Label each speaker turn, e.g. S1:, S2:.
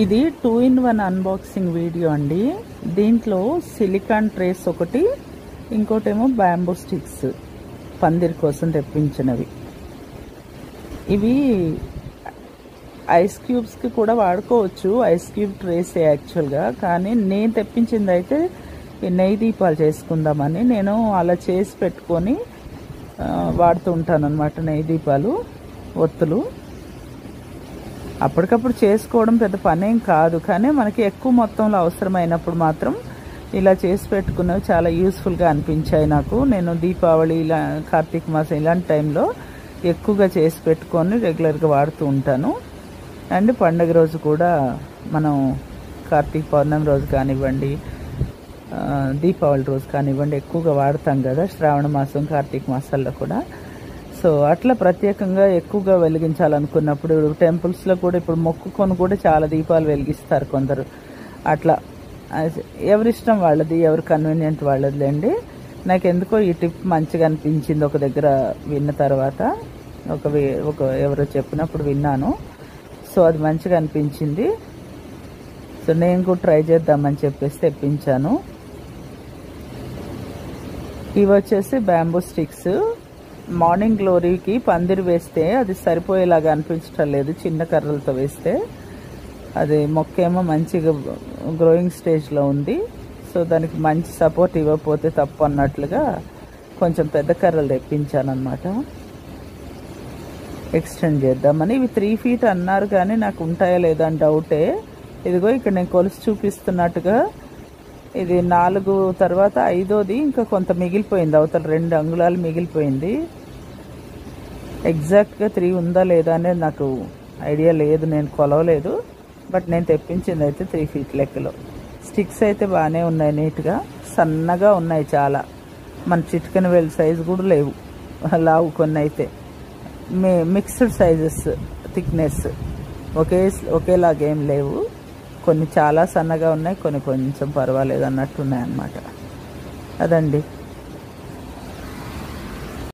S1: ఇది 2-in-1 unboxing video అండి. దీంట్లో సిలికాన్ ట్రేస్ ఒకటి, ఇంకోటేమో బ్యాంబూ స్టిక్స్ పందిరి కోసం తెప్పించినవి. ఇవి ఐస్ క్యూబ్స్కి కూడా వాడుకోవచ్చు, ఐస్ క్యూబ్ ట్రేస్ యాక్చువల్గా. కానీ నేను తెప్పించింది అయితే నెయ్యి దీపాలు చేసుకుందామని నేను అలా చేసి పెట్టుకొని వాడుతూ ఉంటాను అనమాట. నెయ్యి దీపాలు, ఒత్తులు అప్పటికప్పుడు చేసుకోవడం పెద్ద పనేం కాదు, కానీ మనకి ఎక్కువ మొత్తంలో అవసరమైనప్పుడు మాత్రం ఇలా చేసి పెట్టుకున్నవి చాలా యూస్ఫుల్గా అనిపించాయి నాకు. నేను దీపావళి, ఇలా కార్తీక మాసం ఇలాంటి టైంలో ఎక్కువగా చేసి పెట్టుకొని రెగ్యులర్గా వాడుతూ ఉంటాను. అండ్ పండుగ రోజు కూడా మనం కార్తీక పౌర్ణమి రోజు కానివ్వండి, దీపావళి రోజు కానివ్వండి ఎక్కువగా వాడతాం కదా, శ్రావణ మాసం కార్తీక మాసాల్లో కూడా. సో అట్లా ప్రత్యేకంగా ఎక్కువగా వెలిగించాలనుకున్నప్పుడు టెంపుల్స్లో కూడా ఇప్పుడు మొక్కుకొని కూడా చాలా దీపాలు వెలిగిస్తారు కొందరు. అట్లా ఎవరిష్టం వాళ్ళది, ఎవరు కన్వీనియంట్ వాళ్ళదిలేండి. నాకు ఎందుకో ఈ టిప్ మంచిగా అనిపించింది. ఒక దగ్గర విన్న తర్వాత ఒక ఎవరో చెప్పినప్పుడు విన్నాను. సో అది మంచిగా అనిపించింది. సో నేను కూడా ట్రై చేద్దామని చెప్పేసి తెప్పించాను. ఇవి వచ్చేసి బ్యాంబూ స్టిక్స్. మార్నింగ్ గ్లోరీకి పందిరి వేస్తే అది సరిపోయేలాగా అనిపించటం లేదు, చిన్న కర్రలతో వేస్తే. అది మొక్కేమో మంచిగా గ్రోయింగ్ స్టేజ్లో ఉంది. సో దానికి మంచి సపోర్ట్ ఇవ్వకపోతే తప్పు అన్నట్లుగా కొంచెం పెద్ద కర్రలు తెప్పించాను అనమాట, ఎక్స్టెండ్ చేద్దామని. ఇవి 3 feet అన్నారు కానీ నాకు ఉంటాయా లేదా అని డౌటే. ఇదిగో ఇక్కడ నేను కొలిసి చూపిస్తున్నట్టుగా ఇది 4 తర్వాత 5వది ఇంకా కొంత మిగిలిపోయింది, అవతల 2 అంగుళాలు మిగిలిపోయింది. ఎగ్జాక్ట్గా 3 ఉందా లేదా అనేది నాకు ఐడియా లేదు, నేను కొలవలేదు. బట్ నేను తెప్పించింది అయితే 3 feet లెక్కలో. స్టిక్స్ అయితే బాగానే ఉన్నాయి, నీట్గా సన్నగా ఉన్నాయి చాలా. మన చిటికెన వేలు సైజు కూడా లేవు, లావు కొన్ని అయితే. మిక్స్డ్ సైజెస్, థిక్నెస్ ఒకేలాగేం లేవు. కొన్ని చాలా సన్నగా ఉన్నాయి, కొన్ని కొంచెం పర్వాలేదు అన్నట్టు ఉన్నాయి అన్నమాట. అదండి.